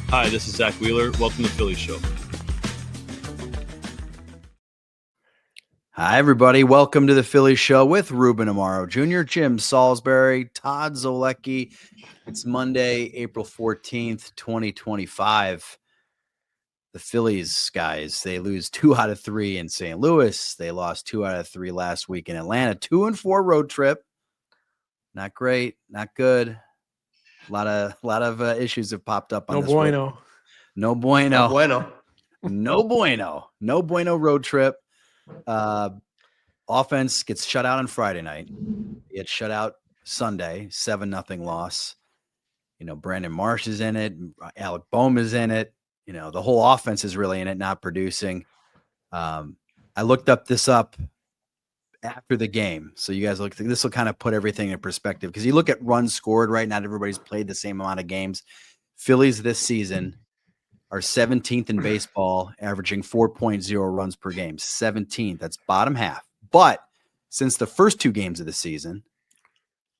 Hi, this is Zach Wheeler. Welcome to the Phillies Show. Hi, everybody. Welcome to the Phillies Show with Ruben Amaro Jr., Jim Salisbury, Todd Zolecki. It's Monday, April 14th, 2025. The Phillies, guys, they lose 2 out of 3 in St. Louis. They lost 2 out of 3 last week in Atlanta. 2-4 road trip. Not great. Not good. A lot of issues have popped up on this road. No bueno. No bueno. No bueno. No bueno road trip. Offense gets shut out on Friday night. It gets shut out Sunday, 7-0 loss. Brandon Marsh is in it. Alec Boehm is in it. The whole offense is really in it, not producing. I looked this up after the game. So you guys look, this will kind of put everything in perspective because you look at runs scored, right? Not everybody's played the same amount of games. Phillies this season are 17th in baseball, averaging 4.0 runs per game. 17th. That's bottom half. But since the first 2 games of the season,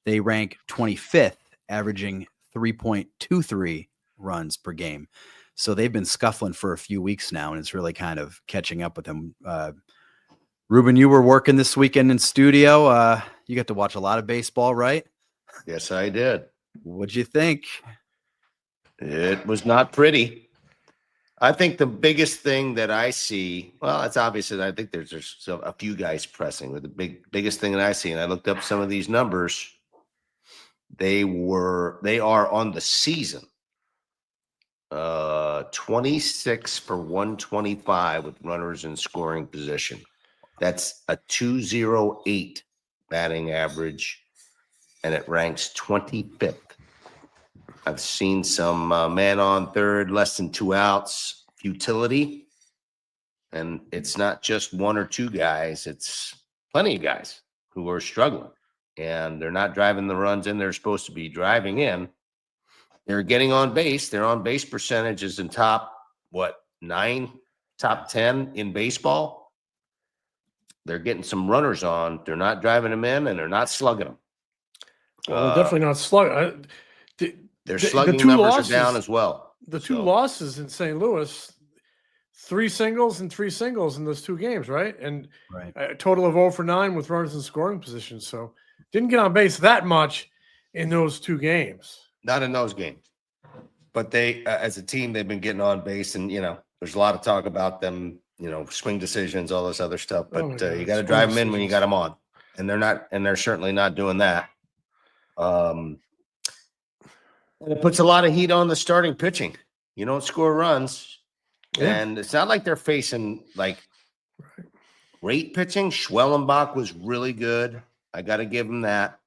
they rank 25th, averaging 3.23 runs per game. So they've been scuffling for a few weeks now, and it's really kind of catching up with them. Ruben, you were working this weekend in studio. You got to watch a lot of baseball, right? Yes, I did. What'd you think? It was not pretty. I think the biggest thing that I see, well, it's obvious that I think there's a few guys pressing, but the biggest thing that I see, and I looked up some of these numbers, they are on the season 26 for 125 with runners in scoring position. That's a 208 batting average, and it ranks 25th. I've seen some man on third, less than 2 outs, futility. And it's not just 1 or 2 guys. It's plenty of guys who are struggling. And they're not driving the runs in they're supposed to be driving in. They're getting on base. Their on base percentage is in top 10 in baseball. They're getting some runners on. They're not driving them in, and they're not slugging them. Well, they're definitely not slugging. Their slugging numbers are down as well. The 2 losses in St. Louis, 3 singles and 3 singles in those 2 games, right? And a total of 0 for 9 with runners in scoring position. So didn't get on base that much in those 2 games. Not in those games. But they, as a team, they've been getting on base, and there's a lot of talk about them, swing decisions, all this other stuff. But you got to drive them in when you got them on, and they're not, and they're certainly not doing that. And it puts a lot of heat on the starting pitching. You don't score runs, and it's not like they're facing great pitching. Schwellenbach was really good. I got to give him that.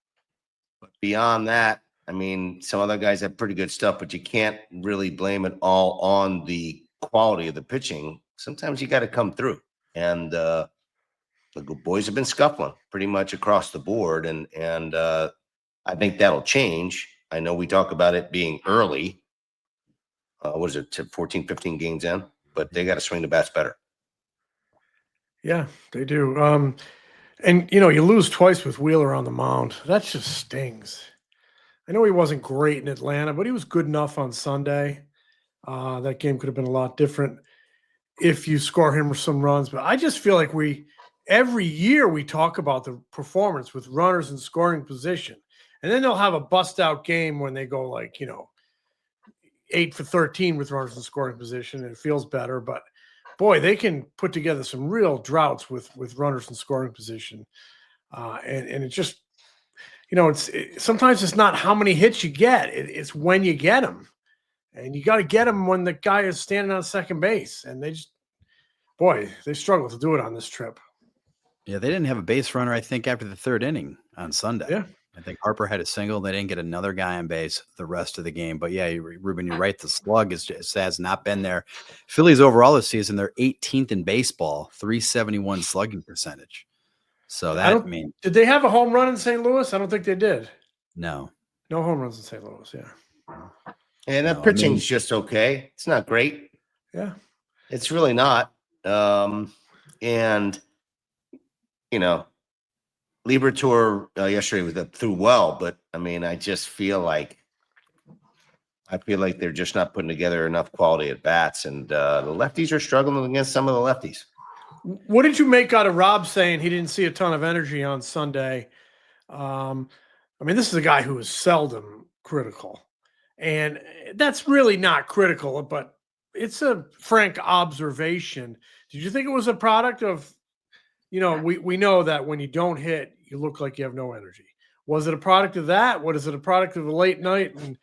But beyond that, I mean, some other guys have pretty good stuff, but you can't really blame it all on the quality of the pitching. Sometimes you got to come through, and the boys have been scuffling pretty much across the board, and I think that'll change. I know we talk about it being early. What is it, 14, 15 games in? But they got to swing the bats better. Yeah, they do. And, you lose twice with Wheeler on the mound. That just stings. I know he wasn't great in Atlanta, but he was good enough on Sunday. That game could have been a lot different if you score him some runs. But I just feel like every year we talk about the performance with runners in scoring position. And then they'll have a bust-out game when they go 8 for 13 with runners in scoring position, and it feels better. But, boy, they can put together some real droughts with runners in scoring position. And it just, sometimes it's not how many hits you get. It's when you get them. And you got to get them when the guy is standing on second base. And they struggle to do it on this trip. Yeah, they didn't have a base runner, I think, after the 3rd inning on Sunday. Yeah. I think Harper had a single. They didn't get another guy on base the rest of the game. But, yeah, Ruben, you're right. The slug has not been there. Phillies overall this season, they're 18th in baseball, 371 slugging percentage. So did they have a home run in St. Louis? I don't think they did. No home runs in St. Louis. Yeah. And that pitching's just okay. It's not great. Yeah. It's really not. And, Liberatore yesterday was threw well, but I mean, I just feel like I feel like they're just not putting together enough quality at bats, and the lefties are struggling against some of the lefties. What did you make out of Rob saying he didn't see a ton of energy on Sunday? I mean, this is a guy who is seldom critical, and that's really not critical, but it's a frank observation. Did you think it was a product of, we know that when you don't hit, you look like you have no energy. Was it a product of that? What is it, a product of a late night and,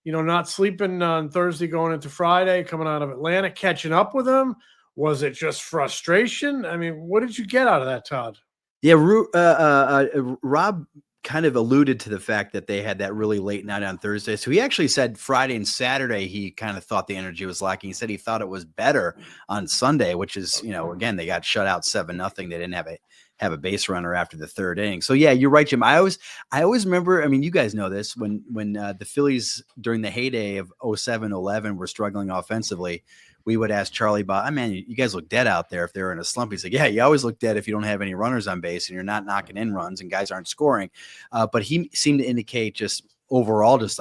not sleeping on Thursday going into Friday, coming out of Atlanta, catching up with him? Was it just frustration? I mean, what did you get out of that, Todd? Yeah, Rob kind of alluded to the fact that they had that really late night on Thursday. So he actually said Friday and Saturday he kind of thought the energy was lacking. He said he thought it was better on Sunday, which is, again, they got shut out 7-0. They didn't have a base runner after the third inning. So yeah, you're right, Jim. I always remember, I mean, you guys know this, when the Phillies during the heyday of 07-11 were struggling offensively, we would ask Charlie about, man, you guys look dead out there if they're in a slump. He's like, yeah, you always look dead if you don't have any runners on base and you're not knocking in runs and guys aren't scoring. But he seemed to indicate just overall, just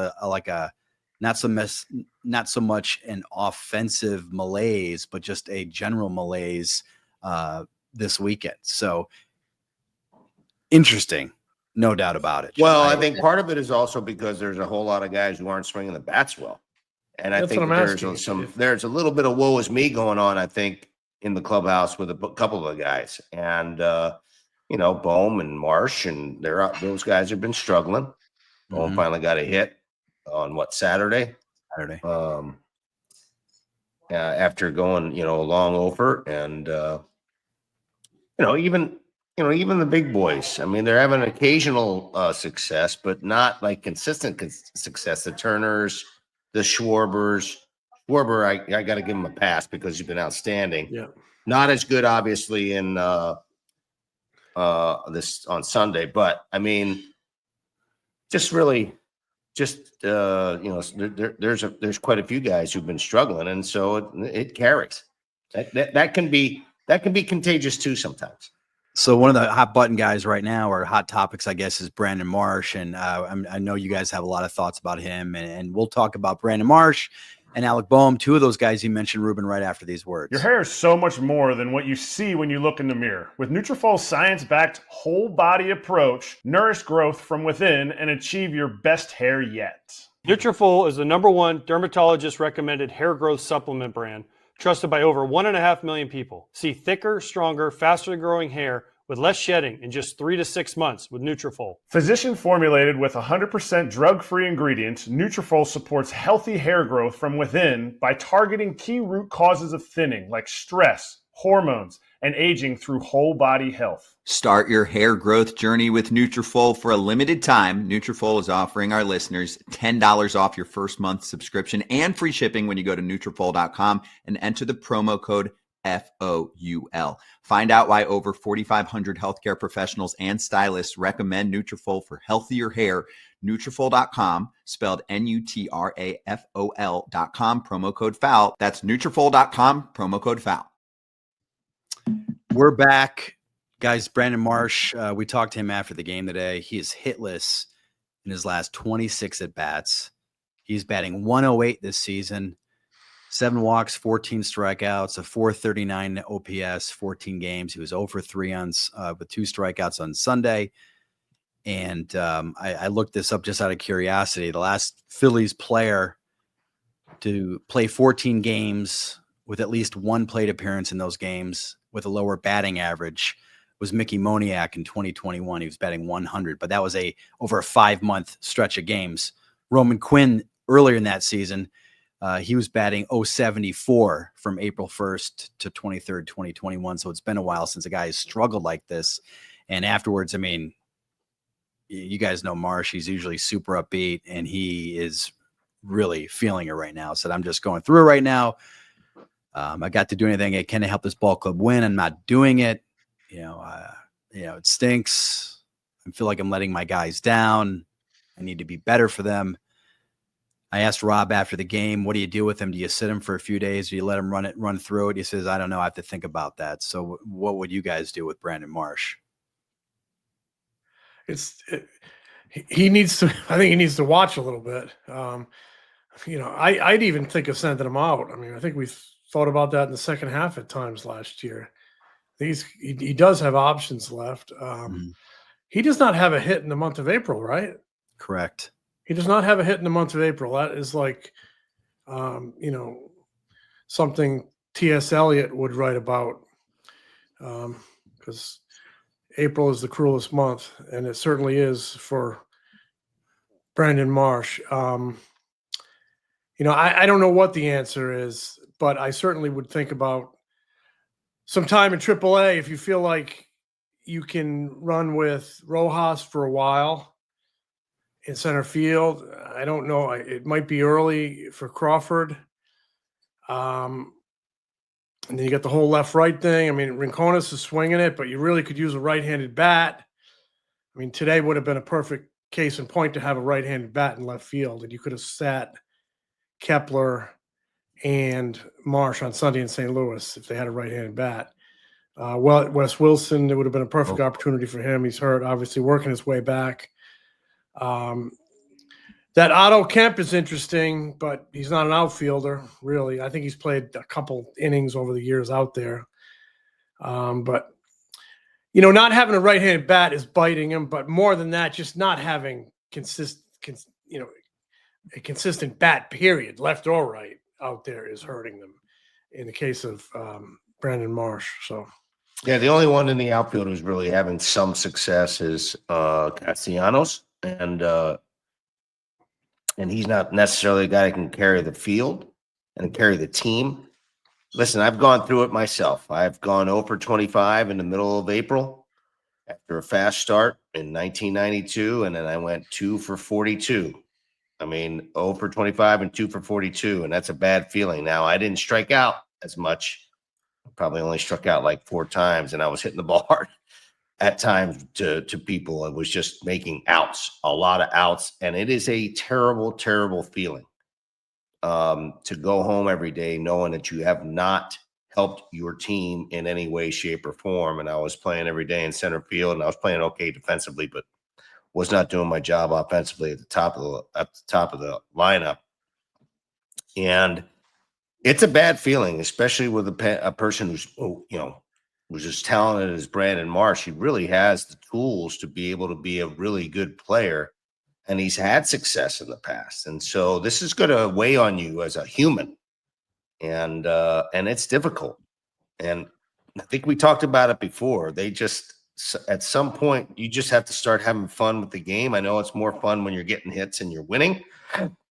not so much an offensive malaise, but just a general malaise this weekend. So interesting, no doubt about it. Well, I think part of it is also because there's a whole lot of guys who aren't swinging the bats well. And I think there's a little bit of woe is me going on, I think, in the clubhouse with a couple of the guys. And, Bohm and Marsh, and those guys have been struggling. Bohm finally got a hit on Saturday. After going, a long over. And, even the big boys, I mean, they're having occasional success, but not like consistent success. The Turners, the Schwarbers. Schwarber, I got to give him a pass because he's been outstanding. Yeah. Not as good, obviously, in this on Sunday, but I mean, there's quite a few guys who've been struggling, and so it carries. That can be contagious too sometimes. So one of the hot button guys right now, or hot topics, I guess, is Brandon Marsh. And I know you guys have a lot of thoughts about him, and we'll talk about Brandon Marsh and Alec Boehm, two of those guys you mentioned, Ruben, right after these words. Your hair is so much more than what you see when you look in the mirror. With Nutrafol's science-backed whole body approach, nourish growth from within and achieve your best hair yet. Nutrafol is the #1 dermatologist-recommended hair growth supplement brand, trusted by over 1.5 million people. See thicker, stronger, faster-growing hair with less shedding in just 3 to 6 months with Nutrafol. Physician formulated with 100% drug-free ingredients, Nutrafol supports healthy hair growth from within by targeting key root causes of thinning like stress, hormones, and aging through whole body health. Start your hair growth journey with Nutrafol for a limited time. Nutrafol is offering our listeners $10 off your first month subscription and free shipping when you go to Nutrafol.com and enter the promo code FOUL. Find out why over 4,500 healthcare professionals and stylists recommend Nutrafol for healthier hair. Nutrafol.com, spelled Nutrafol.com, promo code FOUL. That's Nutrafol.com, promo code FOUL. We're back, guys. Brandon Marsh, we talked to him after the game today. He is hitless in his last 26 at bats. He's batting 108 this season. 7 walks, 14 strikeouts, a 439 OPS, 14 games. He was 0 for 3 with 2 strikeouts on Sunday. And I looked this up just out of curiosity. The last Phillies player to play 14 games with at least 1 plate appearance in those games with a lower batting average was Mickey Moniak in 2021. He was batting 100, but that was over a 5-month stretch of games. Roman Quinn earlier in that season, he was batting 074 from April 1st to 23rd, 2021. So it's been a while since a guy has struggled like this. And afterwards, I mean, you guys know Marsh. He's usually super upbeat, and he is really feeling it right now. Said, I'm just going through it right now. I got to do anything I can to help this ball club win. I'm not doing it. It stinks. I feel like I'm letting my guys down. I need to be better for them. I asked Rob after the game, what do you do with him? Do you sit him for a few days? Do you let him run through it? He says, I don't know. I have to think about that. So what would you guys do with Brandon Marsh? He needs to, I think he needs to watch a little bit. I'd even think of sending him out. I mean, I think we thought about that in the second half at times last year. He does have options left. He does not have a hit in the month of April, right? Correct. He does not have a hit in the month of April. That is like, something T.S. Eliot would write about, because April is the cruelest month, and it certainly is for Brandon Marsh. I don't know what the answer is, but I certainly would think about some time in AAA if you feel like you can run with Rojas for a while in center field. I don't know. It might be early for Crawford. And then you got the whole left-right thing. I mean, Rincones is swinging it, but you really could use a right-handed bat. I mean, today would have been a perfect case in point to have a right-handed bat in left field, and you could have sat Kepler and Marsh on Sunday in St. Louis if they had a right-handed bat. Wes Wilson, it would have been a perfect opportunity for him. He's hurt, obviously working his way back. That Otto Kemp is interesting, but he's not an outfielder, really. I think he's played a couple innings over the years out there. But, not having a right-handed bat is biting him, but more than that, just not having a consistent bat, period, left or right, out there is hurting them in the case of Brandon Marsh. So, yeah, the only one in the outfield who's really having some success is Castellanos, and he's not necessarily a guy that can carry the field and carry the team. Listen, I've gone through it myself. I've gone 0 for 25 in the middle of April after a fast start in 1992, and then I went 2 for 42. I mean, 0 for 25 and 2 for 42, and that's a bad feeling. Now, I didn't strike out as much. Probably only struck out like 4 times, and I was hitting the ball hard at times to people. It was just making outs, a lot of outs, and it is a terrible, terrible feeling to go home every day knowing that you have not helped your team in any way, shape, or form. And I was playing every day in center field, and I was playing okay defensively, but was not doing my job offensively at the top of the lineup. And it's a bad feeling, especially with a person who's as talented as Brandon Marsh. He really has the tools to be able to be a really good player, and he's had success in the past. And so this is going to weigh on you as a human, and it's difficult. And I think we talked about it before. At some point, you just have to start having fun with the game. I know it's more fun when you're getting hits and you're winning.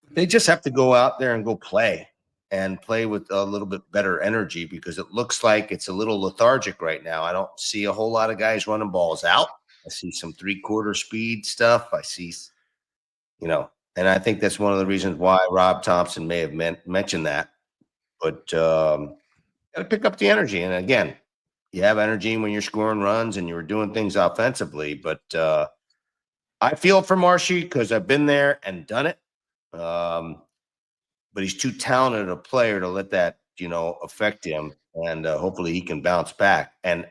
They just have to go out there and go play with a little bit better energy, because it looks like it's a little lethargic right now. I don't see a whole lot of guys running balls out. I see some 3/4 speed stuff. I see, and I think that's one of the reasons why Rob Thompson may have mentioned that. But got to pick up the energy. And again, you have energy when you're scoring runs and you're doing things offensively. But I feel for Marshy because I've been there and done it. But he's too talented a player to let that, affect him. And hopefully he can bounce back. And,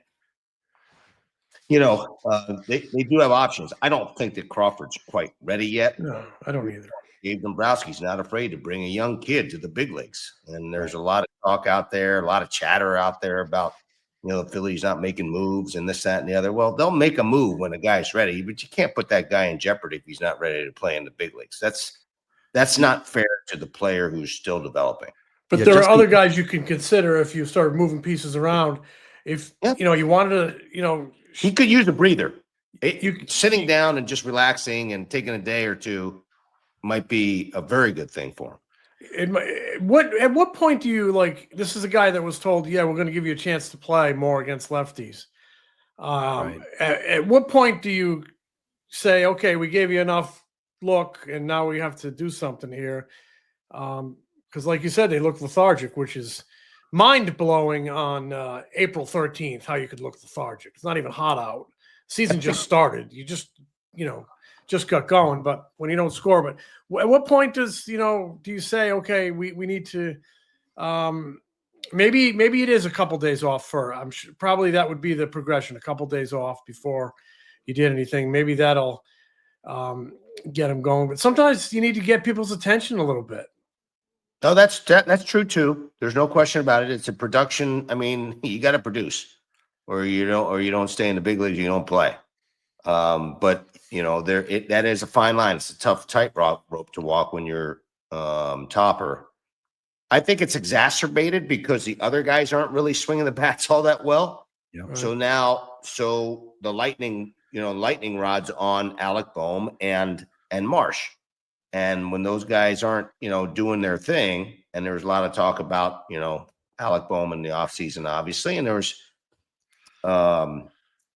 they do have options. I don't think that Crawford's quite ready yet. No, I don't either. Dave Dombrowski's not afraid to bring a young kid to the big leagues. And there's a lot of talk out there, a lot of chatter out there about, the Phillies not making moves and this, that, and the other. Well, they'll make a move when a guy's ready, but you can't put that guy in jeopardy if he's not ready to play in the big leagues. That's not fair to the player who's still developing. But there are other guys you can consider if you start moving pieces around. If you wanted to, he could use a breather. Sitting down and just relaxing and taking a day or two might be a very good thing for him. At what point do you this is a guy that was told, we're going to give you a chance to play more against lefties. Right. At what point do you say, okay, we gave you enough look and now we have to do something here? Because like you said, they look lethargic, which is mind-blowing on April 13th, how you could look lethargic. It's not even hot out. Season just started. You just got going, but when you don't score, but at what point do you say, okay, we need to, maybe it is a couple days off I'm sure probably that would be the progression, a couple days off before you did anything. Maybe that'll get them going, but sometimes you need to get people's attention a little bit. No, that's true too. There's no question about it. It's a production. I mean, you got to produce, or you don't stay in the big leagues. You don't play. But that is a fine line. It's a tough tightrope to walk when you're topper. I think it's exacerbated because the other guys aren't really swinging the bats all that well. Yeah. Right. So the lightning rods on Alec Bohm and Marsh. And when those guys aren't, doing their thing, and there was a lot of talk about, Alec Bohm in the offseason, obviously, and there was,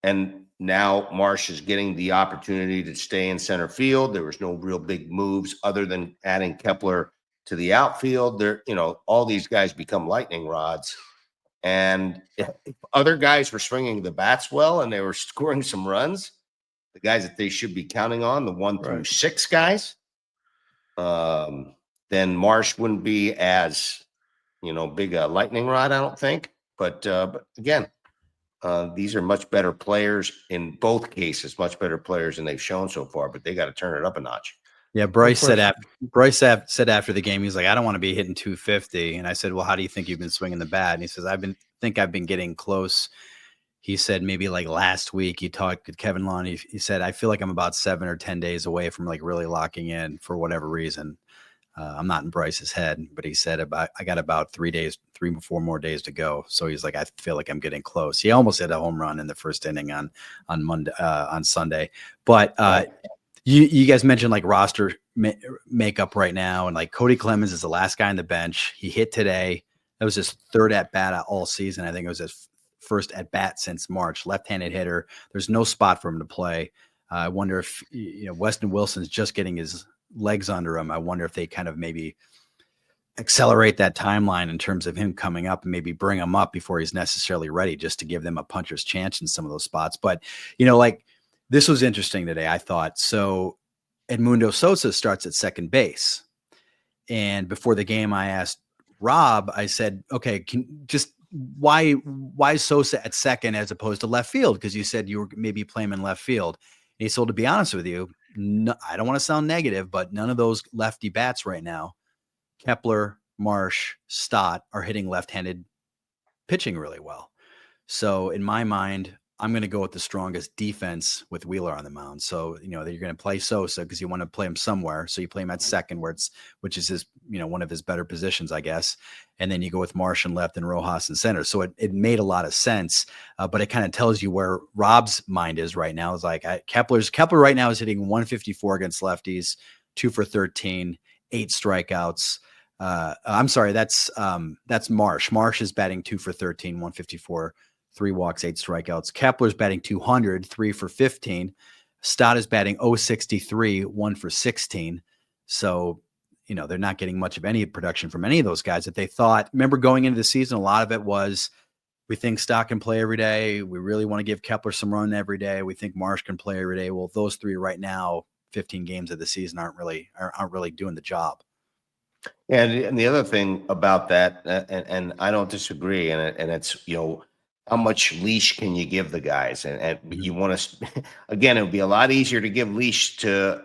and now Marsh is getting the opportunity to stay in center field. There was no real big moves other than adding Kepler to the outfield. There, all these guys become lightning rods. And if other guys were swinging the bats well and they were scoring some runs, the guys that they should be counting on, the 1 through 6 guys, then Marsh wouldn't be as, big a lightning rod, I don't think. But again, these are much better players in both cases, much better players than they've shown so far, but they got to turn it up a notch. Yeah, Bryce said after the game, he's like, I don't want to be hitting 250. And I said, well, how do you think you've been swinging the bat? And he says, I've been getting close. He said maybe like last week he talked to Kevin Lawn. He said, I feel like I'm about 7 or 10 days away from like really locking in for whatever reason. I'm not in Bryce's head, but he said I got about 3 or 4 more days to go. So he's like, I feel like I'm getting close. He almost hit a home run in the first inning on Monday, on Sunday. But you guys mentioned like roster makeup right now. And like Cody Clemens is the last guy on the bench. He hit today. That was his 3rd at bat all season. I think it was his first at bat since March. Left-handed hitter. There's no spot for him to play. I wonder if Weston Wilson's just getting his legs under him. I wonder if they kind of maybe accelerate that timeline in terms of him coming up and maybe bring him up before he's necessarily ready, just to give them a puncher's chance in some of those spots. But like this was interesting today, I thought. So Edmundo Sosa starts at second base, and before the game I asked Rob, I said, okay, why Sosa at second as opposed to left field? Because you said you were maybe playing him in left field. And he said, to be honest with you, no, I don't want to sound negative, but none of those lefty bats right now, Kepler, Marsh, Stott, are hitting left-handed pitching really well. So in my mind, I'm going to go with the strongest defense with Wheeler on the mound. So, that you're going to play Sosa because you want to play him somewhere. So you play him at second, which is his, one of his better positions, I guess. And then you go with Marsh in left and Rojas in center. So it made a lot of sense, but it kind of tells you where Rob's mind is right now. It's like Kepler right now is hitting 154 against lefties, 2 for 13, 8 strikeouts. I'm sorry, that's Marsh. Marsh is batting 2 for 13, 154. 3 walks, 8 strikeouts. Kepler's batting 200, 3 for 15. Stott is batting 063, 1 for 16. So, they're not getting much of any production from any of those guys that they thought. Remember going into the season, a lot of it was, we think Stott can play every day. We really want to give Kepler some run every day. We think Marsh can play every day. Well, those 3 right now, 15 games of the season aren't really doing the job. And the other thing about that, and I don't disagree, and it's, how much leash can you give the guys? And you want to, again, it would be a lot easier to give leash to,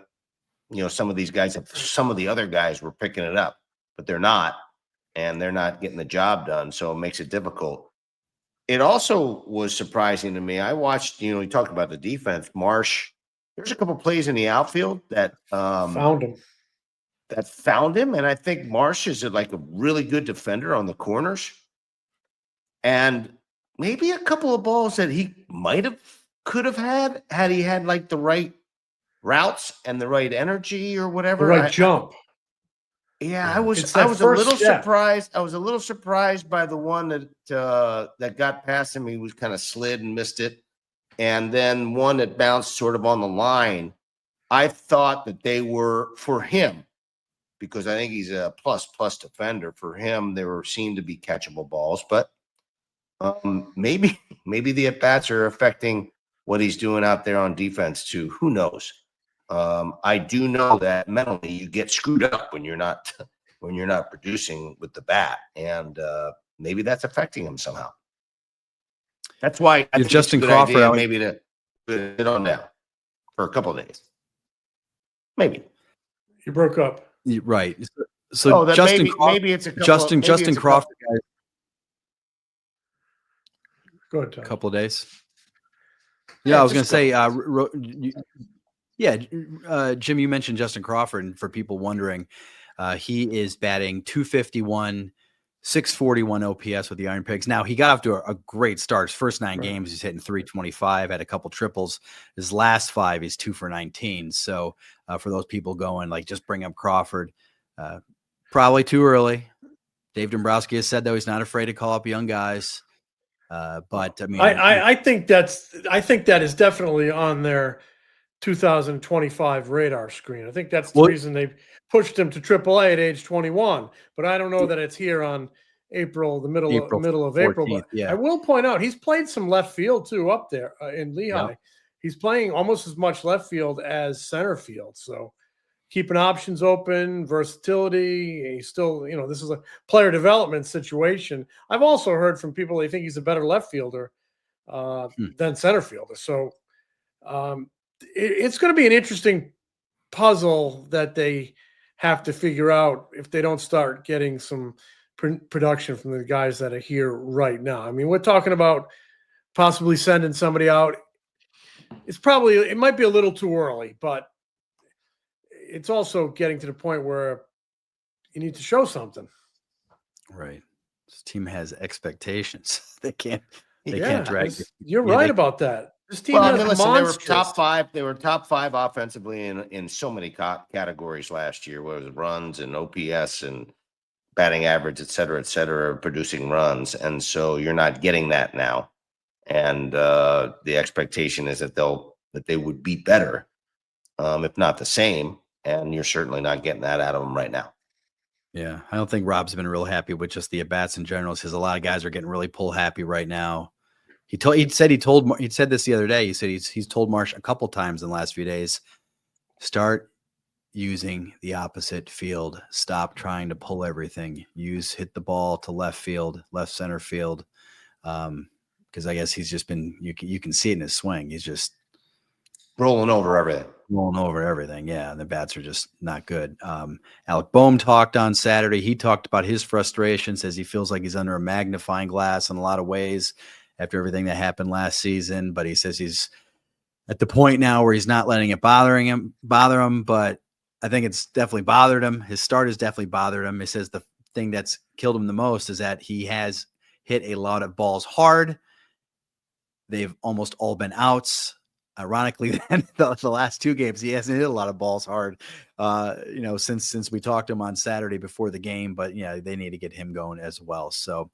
some of these guys. If some of the other guys were picking it up, but they're not, and they're not getting the job done. So it makes it difficult. It also was surprising to me. I watched, we talked about the defense. Marsh, there's a couple plays in the outfield that found him. And I think Marsh is like a really good defender on the corners. And maybe a couple of balls that he could have had he had like the right routes and the right energy or whatever. The right jump. I was a little surprised. I was a little surprised by the one that got past him. He was kind of slid and missed it. And then one that bounced sort of on the line. I thought that they were, for him, because I think he's a plus defender, for him, they seemed to be catchable balls, but maybe the at-bats are affecting what he's doing out there on defense too. Who knows? I do know that mentally you get screwed up when you're not producing with the bat, and maybe that's affecting him somehow. That's why I think Justin it's a good Crawford idea maybe to put it on now for a couple of days. Maybe. You broke up. Right. So then Justin maybe it's a couple. Justin maybe it's a Crawford, guys, Go ahead, a Tom. couple of days. Yeah, Yeah, I was just going to go. say, Jim, you mentioned Justin Crawford, and for people wondering, he is batting 251, 641 OPS with the Iron Pigs. Now, he got off to a great start. His first 9 games, he's hitting 325, had a couple triples. His last 5, he's 2 for 19. So for those people going, like, just bring up Crawford, probably too early. Dave Dombrowski has said, though, he's not afraid to call up young guys. But I mean, I think that is definitely on their 2025 radar screen. I think that's the reason they've pushed him to AAA at age 21. But I don't know that it's here on the middle of April. But yeah. I will point out he's played some left field too up there in Lehigh. Yep. He's playing almost as much left field as center field. So keeping options open, versatility. He's still, this is a player development situation. I've also heard from people they think he's a better left fielder than center fielder. So it's going to be an interesting puzzle that they have to figure out if they don't start getting some production from the guys that are here right now. I mean, we're talking about possibly sending somebody out. It might be a little too early, but it's also getting to the point where you need to show something. Right. This team has expectations. They can't drag you. You're right about that. This team Well, I has mean, listen, monsters. they were top 5 offensively in so many categories last year, whether it was runs and OPS and batting average, et cetera, producing runs. And so you're not getting that now. And the expectation is that they would be better, if not the same. And you're certainly not getting that out of them right now. Yeah, I don't think Rob's been real happy with just the at-bats in general. He says a lot of guys are getting really pull happy right now. He said this the other day. He said he's told Marsh a couple times in the last few days, start using the opposite field. Stop trying to pull everything. Hit the ball to left field, left center field. Because I guess he's just been you can see it in his swing. He's just rolling over everything. Yeah, and the bats are just not good. Alec Boehm talked on Saturday. He talked about his frustration, says he feels like he's under a magnifying glass in a lot of ways after everything that happened last season. But he says he's at the point now where he's not letting it bother him. But I think it's definitely bothered him. His start has definitely bothered him. He says the thing that's killed him the most is that he has hit a lot of balls hard. They've almost all been outs. Ironically, then the last 2 games, he hasn't hit a lot of balls hard, since we talked to him on Saturday before the game. But yeah, they need to get him going as well. So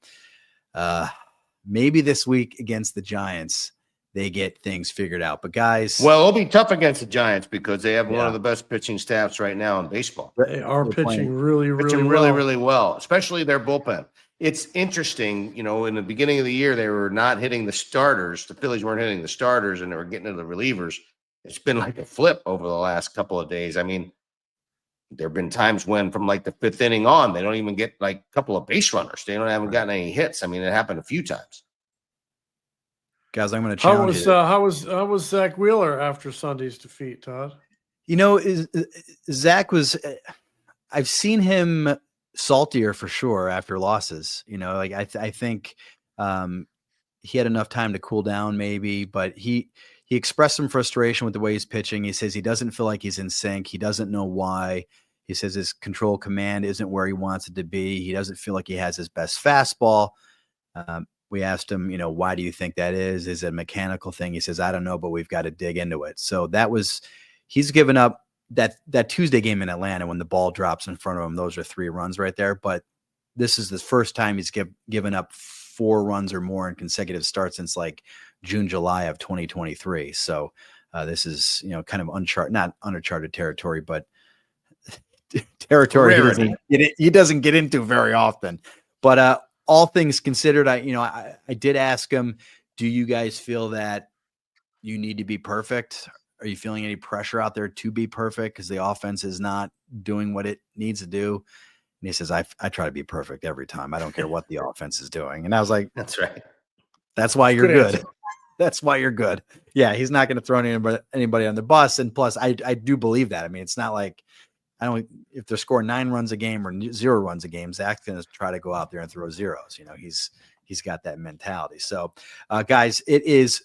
maybe this week against the Giants, they get things figured out. But guys, well, it'll be tough against the Giants because they have one of the best pitching staffs right now in baseball. They are pitching really well, especially their bullpen. It's interesting, in the beginning of the year, they were not hitting the starters. The Phillies weren't hitting the starters, and they were getting to the relievers. It's been like a flip over the last couple of days. I mean, there have been times when from like the 5th inning on, they don't even get like a couple of base runners. They haven't gotten any hits. I mean, it happened a few times. Guys, I'm going to challenge you. How was Zach Wheeler after Sunday's defeat, Todd? Zach was. I've seen him saltier for sure after losses. I think he had enough time to cool down, maybe, but he expressed some frustration with the way he's pitching. He says he doesn't feel like he's in sync. He doesn't know why. He says his control command isn't where he wants it to be. He doesn't feel like he has his best fastball. We asked him, why do you think that is? Is it a mechanical thing? He says, I don't know, but we've got to dig into it. So he's given up that Tuesday game in Atlanta when the ball drops in front of him. Those are 3 runs right there. But this is the first time he's given up 4 runs or more in consecutive starts since like June, July of 2023. So this is, kind of not uncharted territory, but territory he doesn't get into very often. But all things considered, I did ask him, do you guys feel that you need to be perfect? Are you feeling any pressure out there to be perfect because the offense is not doing what it needs to do? And he says, I try to be perfect every time. I don't care what the offense is doing. And I was like, that's right. That's why you're good. That's why you're good. Yeah, he's not going to throw anybody on the bus. And plus, I do believe that. I mean, it's not like if they're scoring 9 runs a game or 0 runs a game, Zach's going to try to go out there and throw zeros. He's got that mentality. So, guys, it is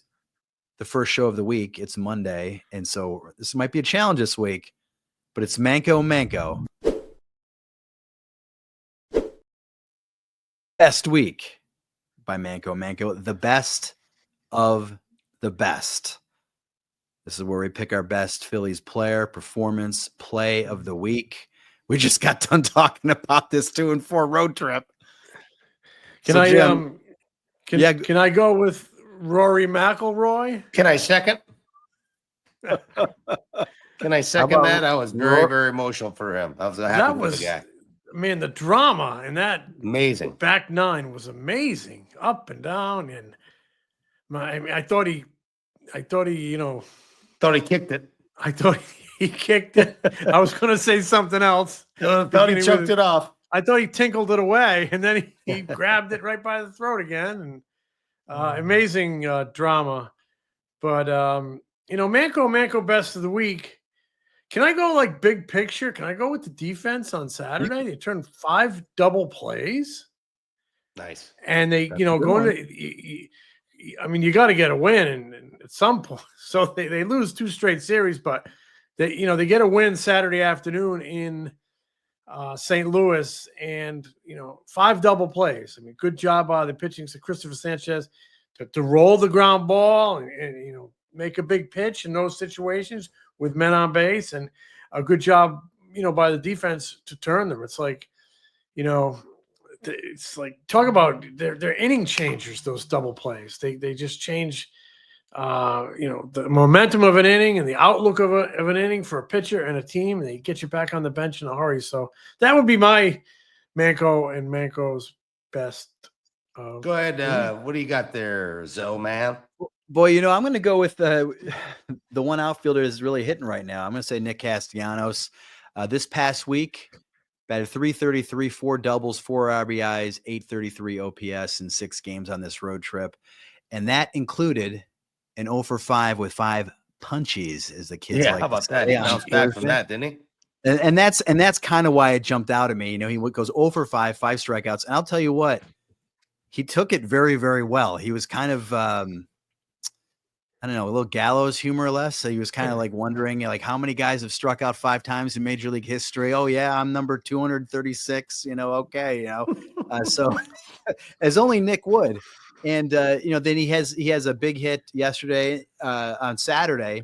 the first show of the week. It's Monday, and so this might be a challenge this week, but it's Manco. Best week by Manco, the best of the best. This is where we pick our best Phillies player, performance, play of the week. We just got done talking about this 2-4 road trip. Can I go with Rory McIlroy? Can I second? Can I second that? I was very, very emotional for him. I was happy with the guy. Man, the drama in that Amazing. back 9 was amazing, up and down, and I thought he thought he kicked it. I thought he kicked it. I was going to say something else. I thought he chucked it off. I thought he tinkled it away, and then he grabbed it right by the throat again. And amazing drama. But, Manco best of the week. Can I go like big picture? Can I go with the defense on Saturday? They turned 5 double plays. Nice. And they, going to – you got to get a win and at some point. So they lose 2 straight series, but they get a win Saturday afternoon in St. Louis, and 5 double plays. Good job by the pitching to Christopher Sanchez to roll the ground ball and make a big pitch in those situations with men on base, and a good job by the defense to turn them. It's like talk about they're inning changers, those double plays. They just change the momentum of an inning and the outlook of an inning for a pitcher and a team, and they get you back on the bench in a hurry. So that would be my Manco's best. Go ahead. What do you got there, Zoe, man? Boy, I'm going to go with the one outfielder is really hitting right now. I'm going to say Nick Castellanos. This past week, batted .333, 4 doubles, 4 RBIs, .833 OPS in 6 games on this road trip. And that included an 0 for 5 with 5 punchies, as the kids like. How about that? He bounced back from that, didn't he? And that's kind of why it jumped out at me. He goes 0 for 5 strikeouts. And I'll tell you what, he took it very, very well. He was kind of, a little gallows humor or less. So he was kind of like wondering, how many guys have struck out 5 times in Major League history? Oh yeah, I'm number 236. Okay, so as only Nick would. And then he has a big hit yesterday on Saturday.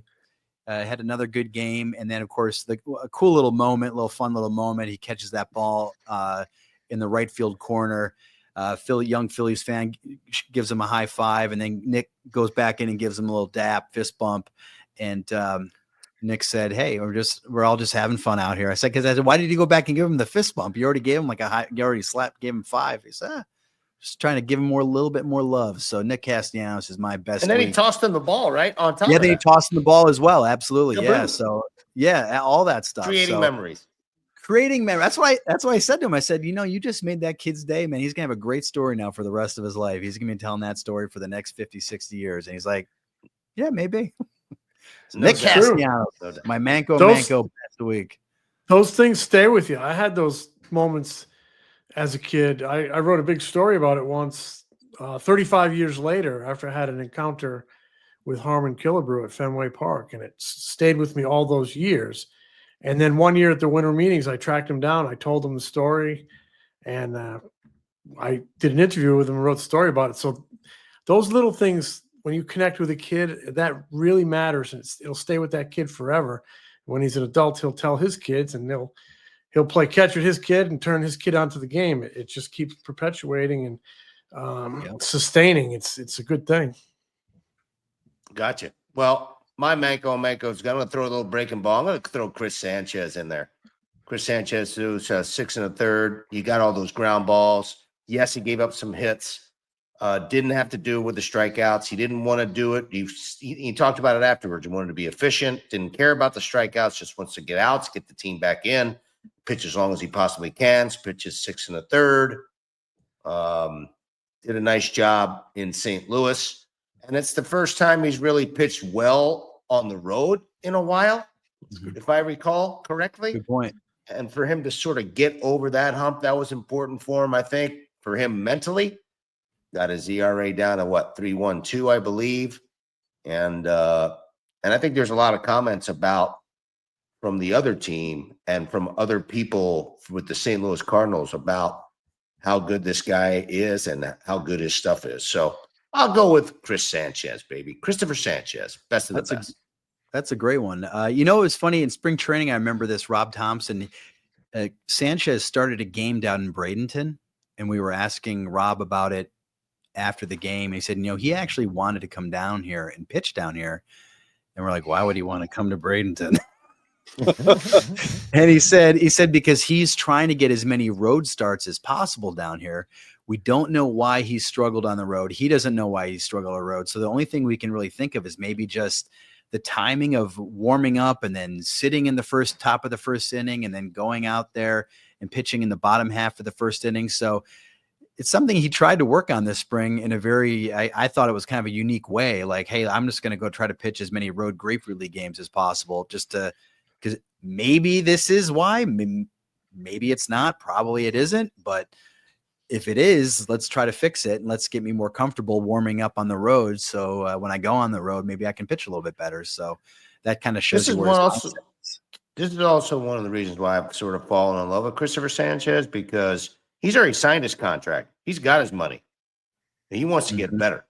Had another good game, and then of course a cool little fun little moment. He catches that ball in the right field corner. Young Phillies fan gives him a high five, and then Nick goes back in and gives him a little dap, fist bump. And Nick said, "Hey, we're all just having fun out here." I said, "Why did you go back and give him the fist bump? You already gave him gave him 5." He said, "Just trying to give him a little bit more love." So Nick Castellanos is my best. And then he tossed him the ball right on top. Yeah, then he tossed him the ball as well. Absolutely, yeah. So all that stuff. Creating memories. That's why I said to him, I said, you just made that kid's day, man. He's going to have a great story now for the rest of his life. He's going to be telling that story for the next 50, 60 years. And he's like, yeah, maybe. Nick Castellanos, my Manco best of the week. Those things stay with you. I had those moments as a kid. I wrote a big story about it once, 35 years later, after I had an encounter with Harmon Killebrew at Fenway Park. And it stayed with me all those years. And then one year at the winter meetings, I tracked him down. I told him the story, and I did an interview with him and wrote the story about it. So those little things, when you connect with a kid, that really matters, and it'll stay with that kid forever. When he's an adult, he'll tell his kids, and he'll play catch with his kid and turn his kid onto the game. It just keeps perpetuating and sustaining. It's a good thing. Gotcha. Well, my Manco is going to throw a little breaking ball. I'm going to throw Chris Sanchez in there. Chris Sanchez, who's 6 1/3. You got all those ground balls. Yes, he gave up some hits. Didn't have to do with the strikeouts. He didn't want to do it. He talked about it afterwards. He wanted to be efficient. Didn't care about the strikeouts. Just wants to get outs, get the team back in. Pitch as long as he possibly can. Pitches 6 1/3. Did a nice job in St. Louis. And it's the first time he's really pitched well on the road in a while, if I recall correctly. Good point. And for him to sort of get over that hump, that was important for him, I think, for him mentally. Got his ERA down to 3.12, I believe. And I think there's a lot of comments from the other team and from other people with the St. Louis Cardinals about how good this guy is and how good his stuff is. So I'll go with Chris Sanchez, baby. Christopher Sanchez, best of the best. That's a great one. It was funny in spring training. I remember this. Rob Thompson, Sanchez started a game down in Bradenton, and we were asking Rob about it after the game. He said, he actually wanted to come down here and pitch down here. And we're like, why would he want to come to Bradenton? And he said, because he's trying to get as many road starts as possible down here. We don't know why he struggled on the road. He doesn't know why he struggled on the road. So the only thing we can really think of is maybe just the timing of warming up and then sitting in the top of the first inning and then going out there and pitching in the bottom half of the first inning. So it's something he tried to work on this spring in a very, I thought it was kind of a unique way. Like, hey, I'm just going to go try to pitch as many road Grapefruit League games as possible because maybe this is why. Maybe it's not. Probably it isn't. But if it is, let's try to fix it and let's get me more comfortable warming up on the road. So when I go on the road, maybe I can pitch a little bit better. So that kind of shows you where this is also one of the reasons why I've sort of fallen in love with Christopher Sanchez, because he's already signed his contract. He's got his money. He wants to get better.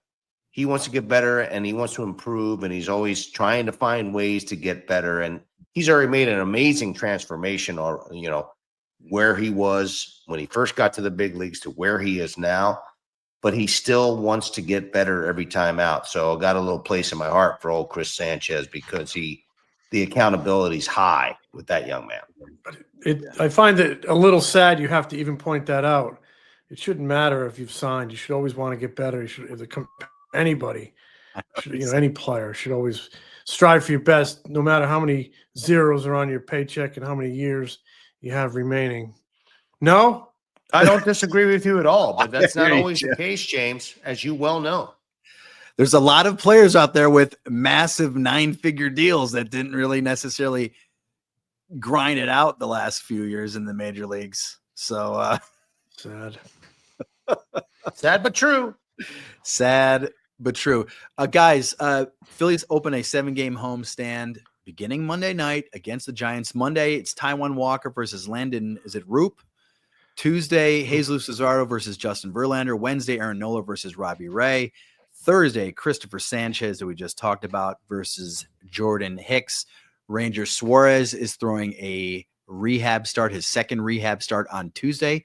He wants to get better and he wants to improve, and he's always trying to find ways to get better. And he's already made an amazing transformation, or where he was when he first got to the big leagues to where he is now, but he still wants to get better every time out. So I got a little place in my heart for old Chris Sanchez because the accountability's high with that young man. I find it a little sad you have to even point that out. It shouldn't matter if you've signed. You should always want to get better. Anybody, any player should always strive for your best, no matter how many zeros are on your paycheck and how many years you have remaining. No? I don't disagree with you at all, but that's not always the case, James, as you well know. There's a lot of players out there with massive 9-figure deals that didn't really necessarily grind it out the last few years in the major leagues. So sad. Sad but true. Sad but true. Guys, Phillies open a 7-game homestand beginning Monday night against the Giants. Monday, it's Taijuan Walker versus Landon. Is it Roop? Tuesday, Jesus Luzardo versus Justin Verlander. Wednesday, Aaron Nola versus Robbie Ray. Thursday, Christopher Sanchez, that we just talked about, versus Jordan Hicks. Ranger Suarez is throwing a rehab start, his second rehab start on Tuesday,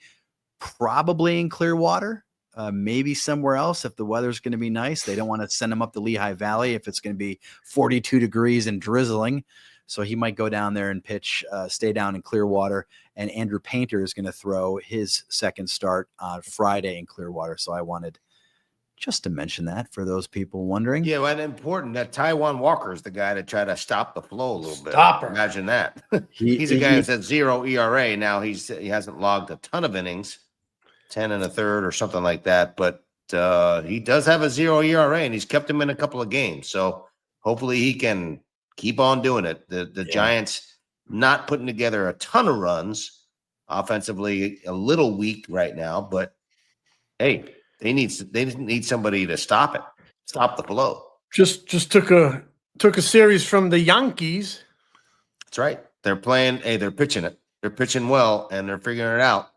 probably in Clearwater, maybe somewhere else if the weather's going to be nice. They don't want to send him up the Lehigh Valley if it's going to be 42 degrees and drizzling. So he might go down there and pitch, stay down in Clearwater. And Andrew Painter is going to throw his second start on Friday in Clearwater. So I wanted just to mention that for those people wondering. Yeah, well, and important that Taijuan Walker is the guy to try to stop the flow a little bit. Stopper. Imagine that. He's a guy who's at 0 ERA. Now he hasn't logged a ton of innings, 10 1/3 or something like that. But he does have a 0 ERA, and he's kept him in a couple of games. So hopefully he can keep on doing it. The Giants not putting together a ton of runs, offensively a little weak right now, but hey, they need somebody to stop it, stop the flow. Just took a series from the Yankees. That's right. They're playing. Hey, they're pitching it. They're pitching well, and they're figuring it out.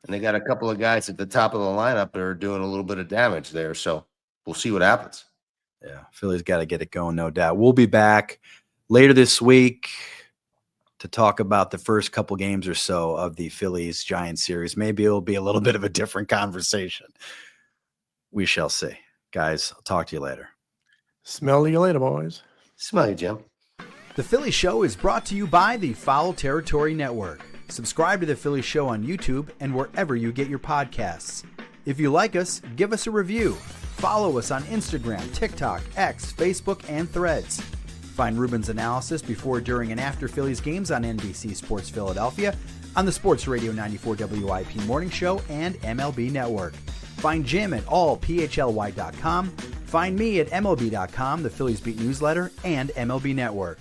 And they got a couple of guys at the top of the lineup that are doing a little bit of damage there. So we'll see what happens. Yeah, Philly's got to get it going, no doubt. We'll be back later this week to talk about the first couple games or so of the Phillies-Giants series. Maybe it'll be a little bit of a different conversation. We shall see. Guys, I'll talk to you later. Smell you later, boys. Smell you, Jim. The Philly Show is brought to you by the Foul Territory Network. Subscribe to The Philly Show on YouTube and wherever you get your podcasts. If you like us, give us a review. Follow us on Instagram, TikTok, X, Facebook, and Threads. Find Ruben's analysis before, during, and after Phillies games on NBC Sports Philadelphia, on the Sports Radio 94 WIP Morning Show, and MLB Network. Find Jim at allphly.com. Find me at MLB.com, the Phillies Beat newsletter, and MLB Network.